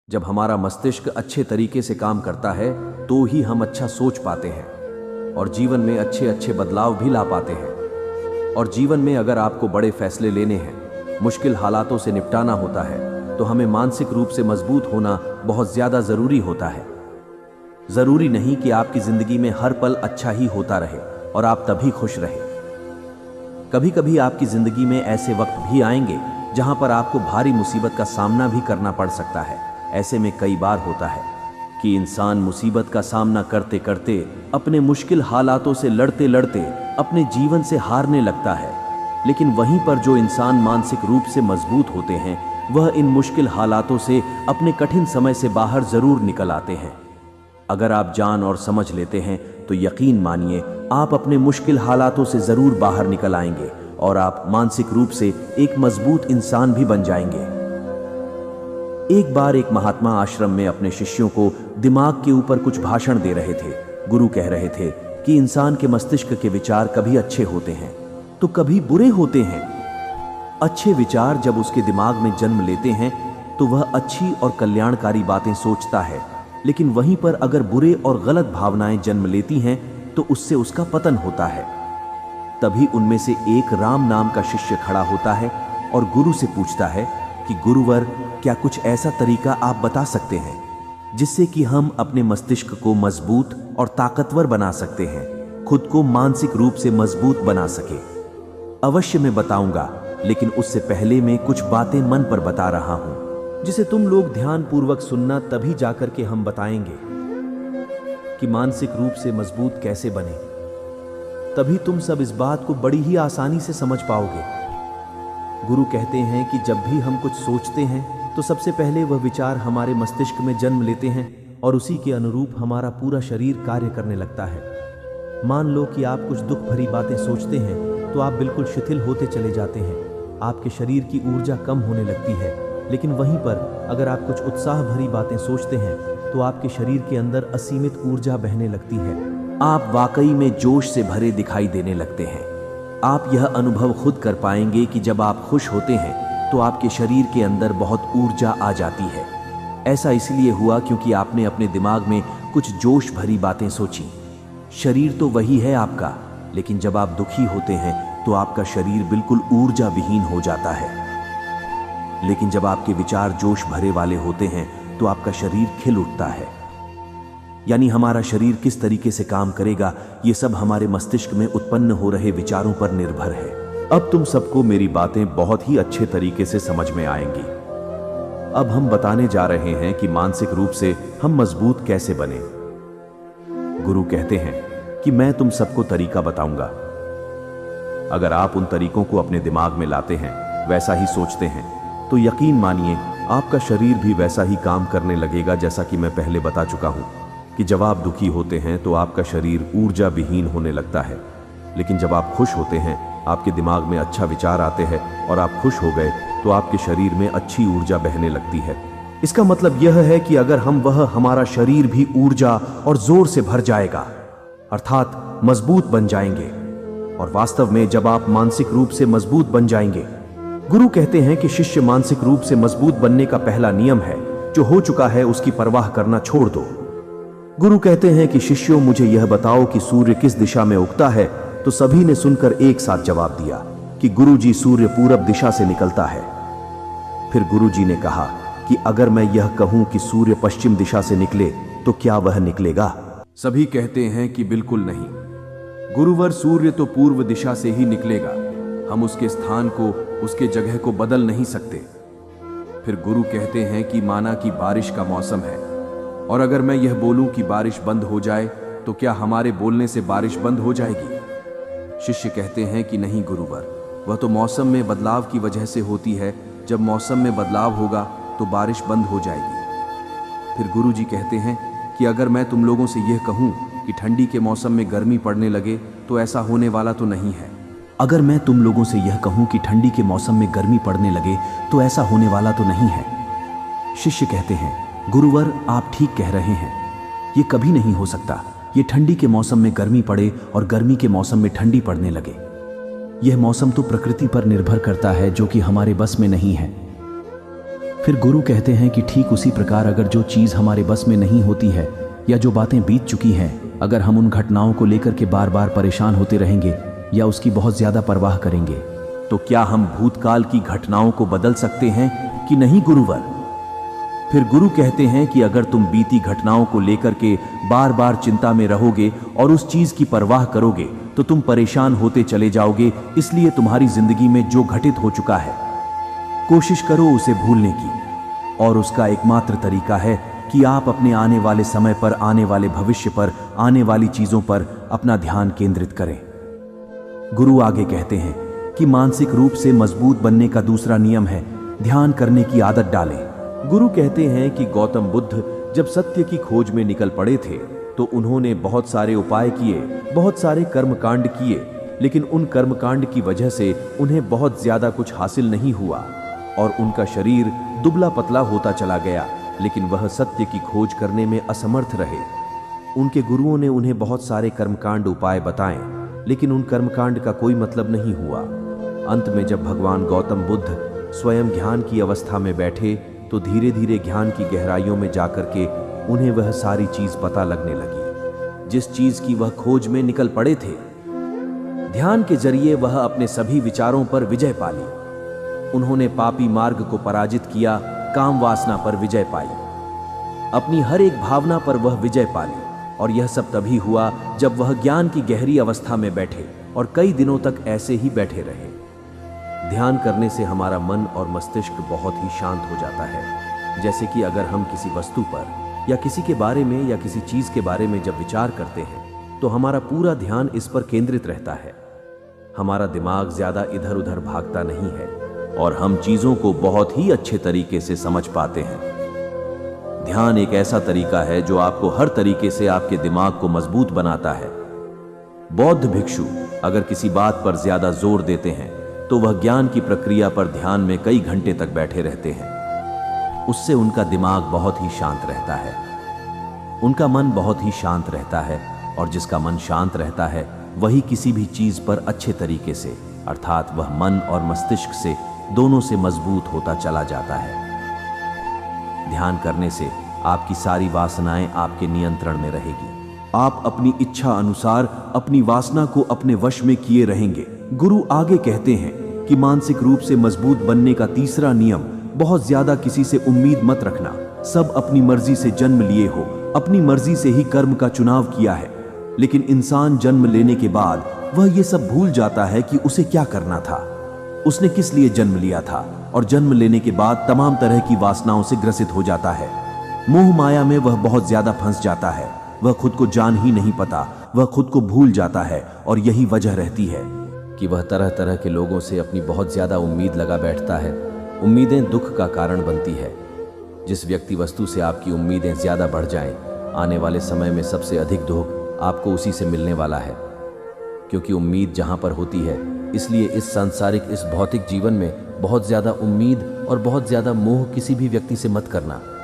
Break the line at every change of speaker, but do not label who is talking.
जब हमारा मस्तिष्क अच्छे तरीके से काम करता है तो ही हम अच्छा सोच पाते हैं और जीवन में अच्छे अच्छे बदलाव भी ला पाते हैं। और जीवन में अगर आपको बड़े फैसले लेने हैं, मुश्किल हालातों से निपटाना होता है, तो हमें मानसिक रूप से मजबूत होना बहुत ज्यादा जरूरी होता है। जरूरी नहीं कि आपकी जिंदगी में हर पल अच्छा ही होता रहे और आप तभी खुश रहे। कभी कभी आपकी जिंदगी में ऐसे वक्त भी आएंगे जहां पर आपको भारी मुसीबत का सामना भी करना पड़ सकता है। ऐसे में कई बार होता है कि इंसान मुसीबत का सामना करते करते, अपने मुश्किल हालातों से लड़ते लड़ते अपने जीवन से हारने लगता है। लेकिन वहीं पर जो इंसान मानसिक रूप से मजबूत होते हैं, वह इन मुश्किल हालातों से अपने कठिन समय से बाहर जरूर निकल आते हैं। अगर आप जान और समझ लेते हैं तो यकीन मानिए आप अपने मुश्किल हालातों से जरूर बाहर निकल आएंगे और आप मानसिक रूप से एक मजबूत इंसान भी बन जाएंगे। एक बार एक महात्मा आश्रम में अपने शिष्यों को दिमाग के ऊपर कुछ भाषण दे रहे थे। गुरु कह रहे थे कि इंसान के मस्तिष्क के विचार कभी अच्छे होते हैं तो कभी बुरे होते हैं। अच्छे विचार जब उसके दिमाग में जन्म लेते हैं तो वह अच्छी और कल्याणकारी बातें सोचता है, लेकिन वहीं पर अगर बुरे और गलत भावनाएं जन्म लेती हैं तो उससे उसका पतन होता है। तभी उनमें से एक राम नाम का शिष्य खड़ा होता है और गुरु से पूछता है कि गुरुवर, क्या कुछ ऐसा तरीका आप बता सकते हैं जिससे कि हम अपने मस्तिष्क को मजबूत और ताकतवर बना सकते हैं, खुद को मानसिक रूप से मजबूत बना सके। अवश्य मैं बताऊंगा, लेकिन उससे पहले मैं कुछ बातें मन पर बता रहा हूं जिसे तुम लोग ध्यान पूर्वक सुनना, तभी जाकर के हम बताएंगे कि मानसिक रूप से मजबूत कैसे बने। तभी तुम सब इस बात को बड़ी ही आसानी से समझ पाओगे। गुरु कहते हैं कि जब भी हम कुछ सोचते हैं तो सबसे पहले वह विचार हमारे मस्तिष्क में जन्म लेते हैं और उसी के अनुरूप हमारा पूरा शरीर कार्य करने लगता है। मान लो कि आप कुछ दुख भरी बातें सोचते हैं तो आप बिल्कुल शिथिल होते चले जाते हैं, आपके शरीर की ऊर्जा कम होने लगती है। लेकिन वहीं पर अगर आप कुछ उत्साह भरी बातें सोचते हैं तो आपके शरीर के अंदर असीमित ऊर्जा बहने लगती है। आप वाकई में जोश से भरे दिखाई देने लगते हैं। आप यह अनुभव खुद कर पाएंगे कि जब आप खुश होते हैं तो आपके शरीर के अंदर बहुत ऊर्जा आ जाती है। ऐसा इसलिए हुआ क्योंकि आपने अपने दिमाग में कुछ जोश भरी बातें सोची। शरीर तो वही है आपका, लेकिन जब आप दुखी होते हैं तो आपका शरीर बिल्कुल ऊर्जा विहीन हो जाता है। लेकिन जब आपके विचार जोश भरे वाले होते हैं तो आपका शरीर खिल उठता है। यानी हमारा शरीर किस तरीके से काम करेगा, ये सब हमारे मस्तिष्क में उत्पन्न हो रहे विचारों पर निर्भर है। अब तुम सबको मेरी बातें बहुत ही अच्छे तरीके से समझ में आएंगी। अब हम बताने जा रहे हैं कि मानसिक रूप से हम मजबूत कैसे बने। गुरु कहते हैं कि मैं तुम सबको तरीका बताऊंगा। अगर आप उन तरीकों को अपने दिमाग में लाते हैं, वैसा ही सोचते हैं, तो यकीन मानिए आपका शरीर भी वैसा ही काम करने लगेगा। जैसा कि मैं पहले बता चुका हूं कि जब आप दुखी होते हैं तो आपका शरीर ऊर्जा विहीन होने लगता है, लेकिन जब आप खुश होते हैं, आपके दिमाग में अच्छा विचार आते हैं और आप खुश हो गए तो आपके शरीर में अच्छी ऊर्जा बहने लगती है। इसका मतलब यह है कि अगर हमारा शरीर भी ऊर्जा और जोर से भर जाएगा, अर्थात मजबूत बन जाएंगे। और वास्तव में जब आप मानसिक रूप से मजबूत बन जाएंगे, गुरु कहते हैं कि शिष्य मानसिक रूप से मजबूत बनने का पहला नियम है, जो हो चुका है उसकी परवाह करना छोड़ दो। गुरु कहते हैं कि शिष्यों, मुझे यह बताओ कि सूर्य किस दिशा में उगता है। तो सभी ने सुनकर एक साथ जवाब दिया कि गुरुजी, सूर्य पूरब दिशा से निकलता है। फिर गुरुजी ने कहा कि अगर मैं यह कहूं कि सूर्य पश्चिम दिशा से निकले तो क्या वह निकलेगा? सभी कहते हैं कि बिल्कुल नहीं गुरुवर, सूर्य तो पूर्व दिशा से ही निकलेगा। हम उसके स्थान को, उसके जगह को बदल नहीं सकते। फिर गुरु कहते हैं कि माना कि बारिश का मौसम है और अगर मैं यह बोलूं कि बारिश बंद हो जाए तो क्या हमारे बोलने से बारिश बंद हो जाएगी? शिष्य कहते हैं कि नहीं गुरुवर, वह तो मौसम में बदलाव की वजह से होती है। जब मौसम में बदलाव होगा तो बारिश बंद हो जाएगी। फिर गुरुजी कहते हैं कि अगर मैं तुम लोगों से यह कहूं कि ठंडी के मौसम में गर्मी पड़ने लगे तो ऐसा होने वाला तो नहीं है। अगर मैं तुम लोगों से यह कहूं कि ठंडी के मौसम में गर्मी पड़ने लगे तो ऐसा होने वाला तो नहीं है। शिष्य कहते हैं, गुरुवर, आप ठीक कह रहे हैं, ये कभी नहीं हो सकता। ये ठंडी के मौसम में गर्मी पड़े और गर्मी के मौसम में ठंडी पड़ने लगे। यह मौसम तो प्रकृति पर निर्भर करता है, जो कि हमारे बस में नहीं है।
फिर गुरु कहते हैं कि ठीक उसी प्रकार अगर जो चीज़ हमारे बस में नहीं होती है या जो बातें बीत चुकी हैं, अगर हम उन घटनाओं को लेकर के बार बार परेशान होते रहेंगे या उसकी बहुत ज़्यादा परवाह करेंगे,
तो क्या हम भूतकाल की घटनाओं को बदल सकते हैं कि नहीं गुरुवर? फिर गुरु कहते हैं कि अगर तुम बीती घटनाओं को लेकर के बार बार चिंता में रहोगे और उस चीज की परवाह करोगे तो तुम परेशान होते चले जाओगे। इसलिए तुम्हारी जिंदगी में जो घटित हो चुका है, कोशिश करो उसे भूलने की। और उसका एकमात्र तरीका है कि आप अपने आने वाले समय पर, आने वाले भविष्य पर, आने वाली चीजों पर अपना ध्यान केंद्रित करें। गुरु आगे कहते हैं कि मानसिक रूप से मजबूत बनने का दूसरा नियम है ध्यान करने की आदत डालें। गुरु कहते हैं कि गौतम बुद्ध जब सत्य की खोज में निकल पड़े थे तो उन्होंने बहुत सारे उपाय किए, बहुत सारे कर्मकांड किए, लेकिन उन कर्मकांड की वजह से उन्हें बहुत ज्यादा कुछ हासिल नहीं हुआ और उनका शरीर दुबला पतला होता चला गया, लेकिन वह सत्य की खोज करने में असमर्थ रहे। उनके गुरुओं ने उन्हें बहुत सारे कर्मकांड उपाय बताए, लेकिन उन कर्मकांड का कोई मतलब नहीं हुआ। अंत में जब भगवान गौतम बुद्ध स्वयं ध्यान की अवस्था में बैठे तो धीरे धीरे ज्ञान की गहराइयों में जाकर के उन्हें वह सारी चीज पता लगने लगी जिस चीज की वह खोज में निकल पड़े थे। ध्यान के जरिए वह अपने सभी विचारों पर विजय पाली। उन्होंने पापी मार्ग को पराजित किया, काम वासना पर विजय पाई, अपनी हर एक भावना पर वह विजय पाली। और यह सब तभी हुआ जब वह ज्ञान की गहरी अवस्था में बैठे और कई दिनों तक ऐसे ही बैठे रहे। ध्यान करने से हमारा मन और मस्तिष्क बहुत ही शांत हो जाता है। जैसे कि अगर हम किसी वस्तु पर या किसी के बारे में या किसी चीज के बारे में जब विचार करते हैं तो हमारा पूरा ध्यान इस पर केंद्रित रहता है। हमारा दिमाग ज्यादा इधर उधर भागता नहीं है और हम चीजों को बहुत ही अच्छे तरीके से समझ पाते हैं। ध्यान एक ऐसा तरीका है जो आपको हर तरीके से आपके दिमाग को मजबूत बनाता है। बौद्ध भिक्षु अगर किसी बात पर ज्यादा जोर देते हैं तो वह ज्ञान की प्रक्रिया पर ध्यान में कई घंटे तक बैठे रहते हैं। उससे उनका दिमाग बहुत ही शांत रहता है, उनका मन बहुत ही शांत रहता है, और जिसका मन शांत रहता है वही किसी भी चीज पर अच्छे तरीके से, अर्थात वह मन और मस्तिष्क से दोनों से मजबूत होता चला जाता है। ध्यान करने से आपकी सारी वासनाएं आपके नियंत्रण में रहेगी। आप अपनी इच्छा अनुसार अपनी वासना को अपने वश में किए रहेंगे। गुरु आगे कहते हैं कि मानसिक रूप से मजबूत बनने का तीसरा नियम, बहुत ज्यादा किसी से उम्मीद मत रखना। सब अपनी मर्जी से जन्म लिए हो, अपनी मर्जी से ही कर्म का चुनाव किया है, लेकिन इंसान जन्म लेने के बाद वह ये सब भूल जाता है कि उसे क्या करना था, उसने किस लिए जन्म लिया था, और जन्म लेने के बाद तमाम तरह की वासनाओं से ग्रसित हो जाता है। मोह माया में वह बहुत ज्यादा फंस जाता है, वह खुद को जान ही नहीं पाता, वह खुद को भूल जाता है। और यही वजह रहती है कि वह तरह तरह के लोगों से अपनी बहुत ज्यादा उम्मीद लगा बैठता है। उम्मीदें दुख का कारण बनती है। जिस व्यक्ति वस्तु से आपकी उम्मीदें ज्यादा बढ़ जाएं, आने वाले समय में सबसे अधिक दुख आपको उसी से मिलने वाला है, क्योंकि उम्मीद जहां पर होती है, इसलिए इस सांसारिक, इस भौतिक जीवन में बहुत ज्यादा उम्मीद और बहुत ज्यादा मोह किसी भी व्यक्ति से मत करना।